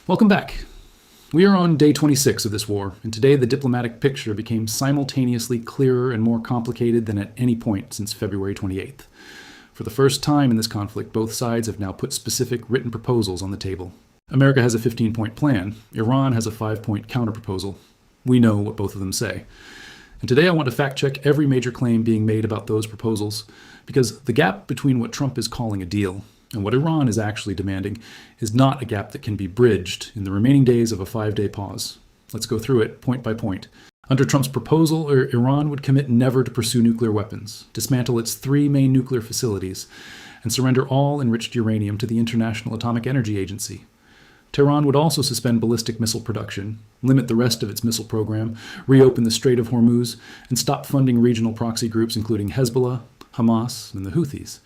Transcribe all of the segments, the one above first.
Welcome back. We are on day 26 of this war, and today the diplomatic picture became simultaneously clearer and more complicated than at any point since February 28th. For the first time in this conflict, both sides have now put specific written proposals on the table. America has a 15-point plan. Iran has a 5-point counterproposal. We know what both of them say. And today I want to fact-check every major claim being made about those proposals, because the gap between what Trump is calling a deal and what Iran is actually demanding is not a gap that can be bridged in the remaining days of a 5-day pause. Let's go through it point by point. Under Trump's proposal, Iran would commit never to pursue nuclear weapons, dismantle its 3 main nuclear facilities, and surrender all enriched uranium to the International Atomic Energy Agency. Tehran would also suspend ballistic missile production, limit the rest of its missile program, reopen the Strait of Hormuz, and stop funding regional proxy groups including Hezbollah, Hamas, and the Houthis.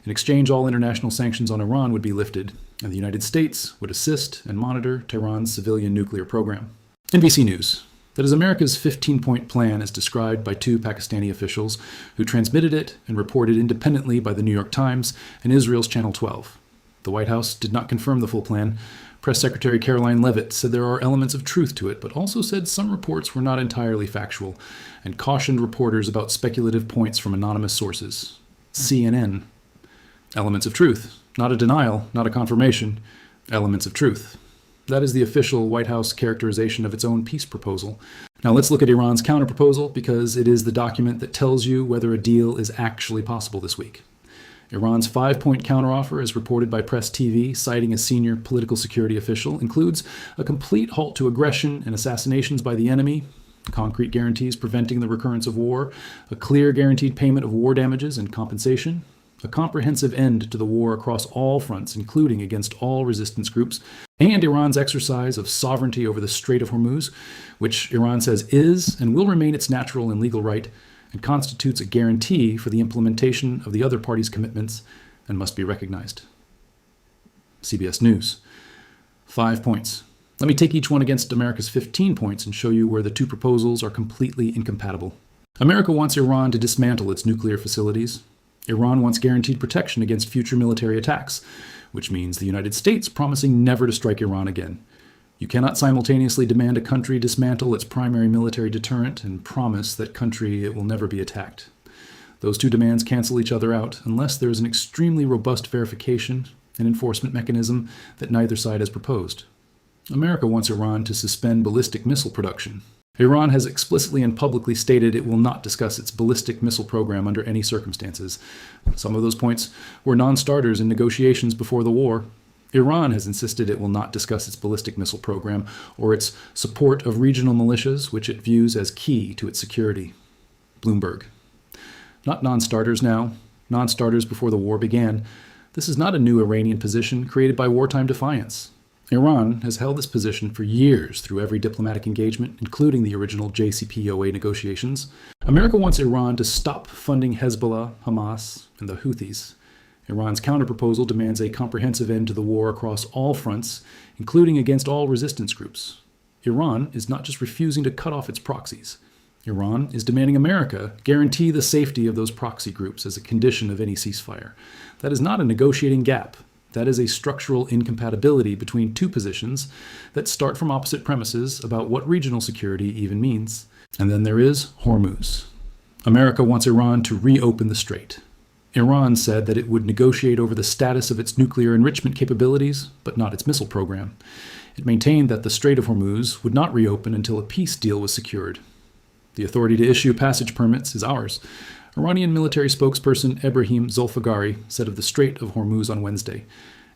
In exchange, all international sanctions on Iran would be lifted, and the United States would assist and monitor Tehran's civilian nuclear program. NBC News. That is America's 15-point plan as described by 2 Pakistani officials who transmitted it and reported independently by the New York Times and Israel's Channel 12. The White House did not confirm the full plan. Press Secretary Caroline Leavitt said there are elements of truth to it, but also said some reports were not entirely factual, and cautioned reporters about speculative points from anonymous sources. CNN. Elements of truth. Not a denial, not a confirmation. Elements of truth. That is the official White House characterization of its own peace proposal. Now let's look at Iran's counterproposal, because it is the document that tells you whether a deal is actually possible this week. Iran's 5-point counteroffer, as reported by Press TV, citing a senior political security official, includes a complete halt to aggression and assassinations by the enemy, concrete guarantees preventing the recurrence of war, a clear guaranteed payment of war damages and compensation, a comprehensive end to the war across all fronts, including against all resistance groups, and Iran's exercise of sovereignty over the Strait of Hormuz, which Iran says is and will remain its natural and legal right, and constitutes a guarantee for the implementation of the other parties' commitments and must be recognized. CBS News. 5 points. Let me take each one against America's 15 points and show you where the 2 proposals are completely incompatible. America wants Iran to dismantle its nuclear facilities. Iran wants guaranteed protection against future military attacks, which means the United States promising never to strike Iran again. You cannot simultaneously demand a country dismantle its primary military deterrent and promise that country it will never be attacked. Those 2 demands cancel each other out unless there is an extremely robust verification and enforcement mechanism that neither side has proposed. America wants Iran to suspend ballistic missile production. Iran has explicitly and publicly stated it will not discuss its ballistic missile program under any circumstances. Some of those points were non-starters in negotiations before the war. Iran has insisted it will not discuss its ballistic missile program or its support of regional militias, which it views as key to its security. Bloomberg. Not non-starters now, non-starters before the war began. This is not a new Iranian position created by wartime defiance. Iran has held this position for years through every diplomatic engagement, including the original JCPOA negotiations. America wants Iran to stop funding Hezbollah, Hamas, and the Houthis. Iran's counterproposal demands a comprehensive end to the war across all fronts, including against all resistance groups. Iran is not just refusing to cut off its proxies. Iran is demanding America guarantee the safety of those proxy groups as a condition of any ceasefire. That is not a negotiating gap. That is a structural incompatibility between 2 positions that start from opposite premises about what regional security even means. And then there is Hormuz. America wants Iran to reopen the strait. Iran said that it would negotiate over the status of its nuclear enrichment capabilities, but not its missile program. It maintained that the Strait of Hormuz would not reopen until a peace deal was secured. The authority to issue passage permits is ours. Iranian military spokesperson Ebrahim Zolfagari said of the Strait of Hormuz on Wednesday,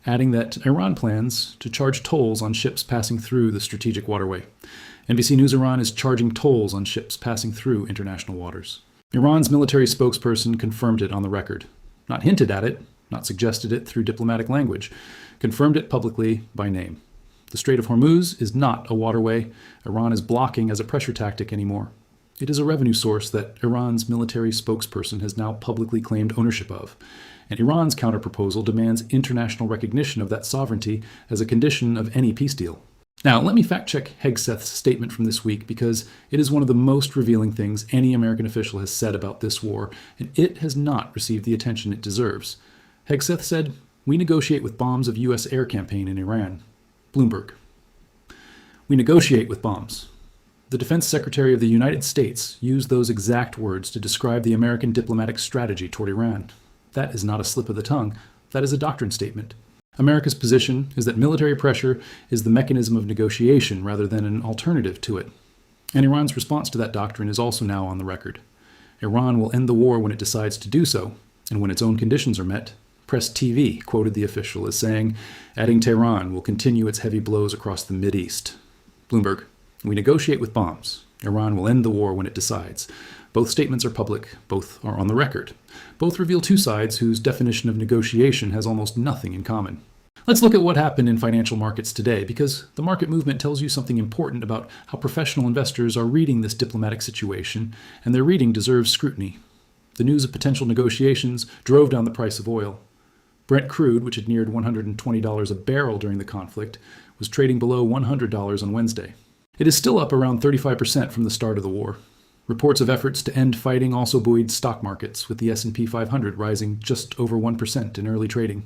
adding that Iran plans to charge tolls on ships passing through the strategic waterway. NBC News Iran is charging tolls on ships passing through international waters. Iran's military spokesperson confirmed it on the record. Not hinted at it, not suggested it through diplomatic language, confirmed it publicly by name. The Strait of Hormuz is not a waterway Iran is blocking as a pressure tactic anymore. It is a revenue source that Iran's military spokesperson has now publicly claimed ownership of, and Iran's counterproposal demands international recognition of that sovereignty as a condition of any peace deal. Now, let me fact-check Hegseth's statement from this week, because it is one of the most revealing things any American official has said about this war, and it has not received the attention it deserves. Hegseth said, "We negotiate with bombs of U.S. air campaign in Iran." Bloomberg. We negotiate with bombs. The Defense Secretary of the United States used those exact words to describe the American diplomatic strategy toward Iran. That is not a slip of the tongue. That is a doctrine statement. America's position is that military pressure is the mechanism of negotiation rather than an alternative to it. And Iran's response to that doctrine is also now on the record. Iran will end the war when it decides to do so, and when its own conditions are met. Press TV quoted the official as saying, adding Tehran will continue its heavy blows across the Mideast. Bloomberg, we negotiate with bombs. Iran will end the war when it decides. Both statements are public. Both are on the record. Both reveal two sides whose definition of negotiation has almost nothing in common. Let's look at what happened in financial markets today, because the market movement tells you something important about how professional investors are reading this diplomatic situation, and their reading deserves scrutiny. The news of potential negotiations drove down the price of oil. Brent crude, which had neared $120 a barrel during the conflict, was trading below $100 on Wednesday. It is still up around 35% from the start of the war. Reports of efforts to end fighting also buoyed stock markets, with the S&P 500 rising just over 1% in early trading.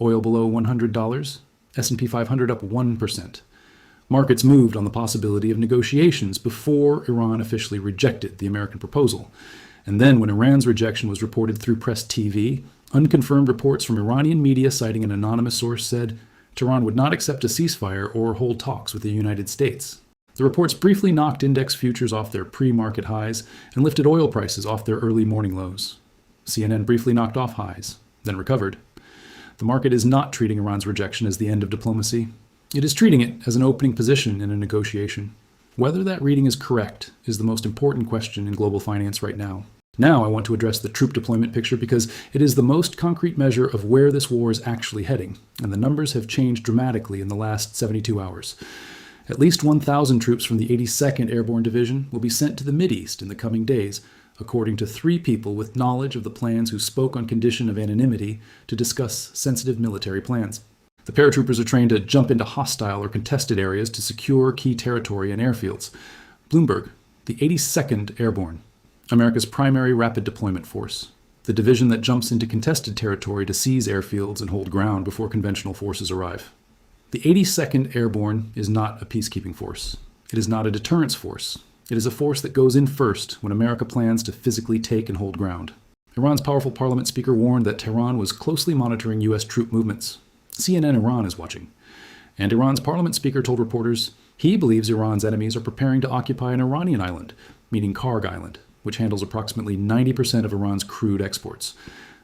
Oil below $100, S&P 500 up 1%. Markets moved on the possibility of negotiations before Iran officially rejected the American proposal. And then when Iran's rejection was reported through Press TV, unconfirmed reports from Iranian media citing an anonymous source said Tehran would not accept a ceasefire or hold talks with the United States. The reports briefly knocked index futures off their pre-market highs and lifted oil prices off their early morning lows. CNN briefly knocked off highs, then recovered. The market is not treating Iran's rejection as the end of diplomacy. It is treating it as an opening position in a negotiation. Whether that reading is correct is the most important question in global finance right now. Now I want to address the troop deployment picture because it is the most concrete measure of where this war is actually heading, and the numbers have changed dramatically in the last 72 hours. At least 1,000 troops from the 82nd Airborne Division will be sent to the Mideast in the coming days, according to 3 people with knowledge of the plans who spoke on condition of anonymity to discuss sensitive military plans. The paratroopers are trained to jump into hostile or contested areas to secure key territory and airfields. Bloomberg, the 82nd Airborne, America's primary rapid deployment force, the division that jumps into contested territory to seize airfields and hold ground before conventional forces arrive. The 82nd Airborne is not a peacekeeping force. It is not a deterrence force. It is a force that goes in first when America plans to physically take and hold ground. Iran's powerful parliament speaker warned that Tehran was closely monitoring U.S. troop movements. CNN Iran is watching. And Iran's parliament speaker told reporters he believes Iran's enemies are preparing to occupy an Iranian island, meaning Karg Island, which handles approximately 90% of Iran's crude exports.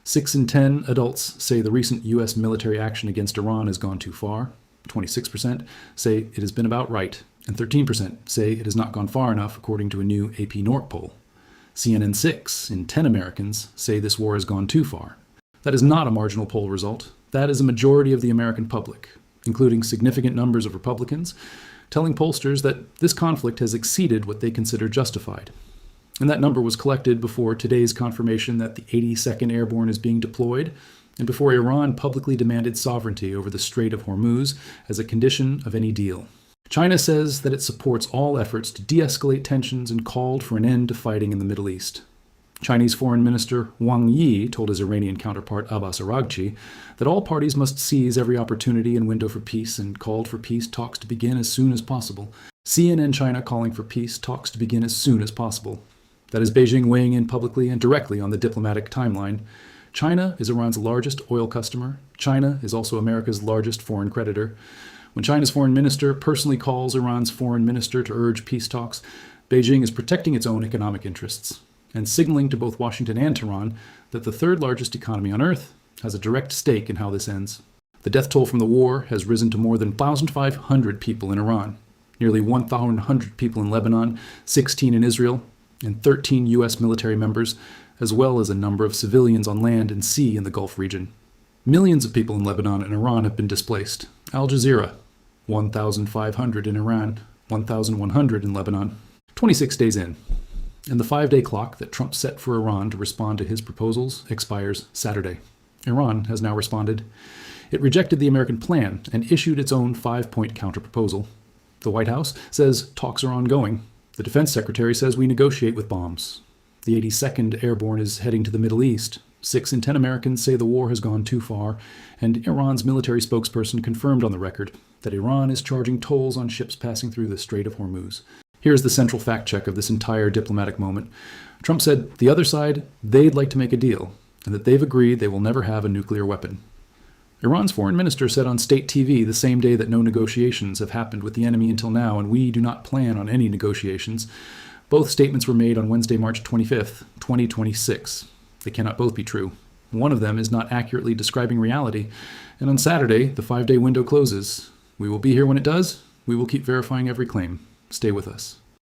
6 in 10 adults say the recent U.S. military action against Iran has gone too far. 26% say it has been about right, and 13% say it has not gone far enough, according to a new AP-NORC poll. CNN 6 in 10 Americans say this war has gone too far. That is not a marginal poll result. That is a majority of the American public, including significant numbers of Republicans, telling pollsters that this conflict has exceeded what they consider justified. And that number was collected before today's confirmation that the 82nd Airborne is being deployed, and before Iran publicly demanded sovereignty over the Strait of Hormuz as a condition of any deal. China says that it supports all efforts to de-escalate tensions and called for an end to fighting in the Middle East. Chinese Foreign Minister Wang Yi told his Iranian counterpart Abbas Araghchi that all parties must seize every opportunity and window for peace, and called for peace talks to begin as soon as possible. CNN China calling for peace talks to begin as soon as possible. That is Beijing weighing in publicly and directly on the diplomatic timeline. China is Iran's largest oil customer. China is also America's largest foreign creditor. When China's foreign minister personally calls Iran's foreign minister to urge peace talks, Beijing is protecting its own economic interests and signaling to both Washington and Tehran that the third largest economy on Earth has a direct stake in how this ends. The death toll from the war has risen to more than 1,500 people in Iran, nearly 1,100 people in Lebanon, 16 in Israel, and 13 U.S. military members, as well as a number of civilians on land and sea in the Gulf region. Millions of people in Lebanon and Iran have been displaced. Al Jazeera, 1,500 in Iran, 1,100 in Lebanon. 26 days in, and the 5-day clock that Trump set for Iran to respond to his proposals expires Saturday. Iran has now responded. It rejected the American plan and issued its own 5-point counterproposal. The White House says talks are ongoing. The Defense Secretary says we negotiate with bombs. The 82nd Airborne is heading to the Middle East. 6 in 10 Americans say the war has gone too far, and Iran's military spokesperson confirmed on the record that Iran is charging tolls on ships passing through the Strait of Hormuz. Here's the central fact check of this entire diplomatic moment. Trump said the other side, they'd like to make a deal, and that they've agreed they will never have a nuclear weapon. Iran's foreign minister said on state TV the same day that no negotiations have happened with the enemy until now, and we do not plan on any negotiations. Both statements were made on Wednesday, March 25th, 2026. They cannot both be true. One of them is not accurately describing reality, and on Saturday, the 5-day window closes. We will be here when it does. We will keep verifying every claim. Stay with us.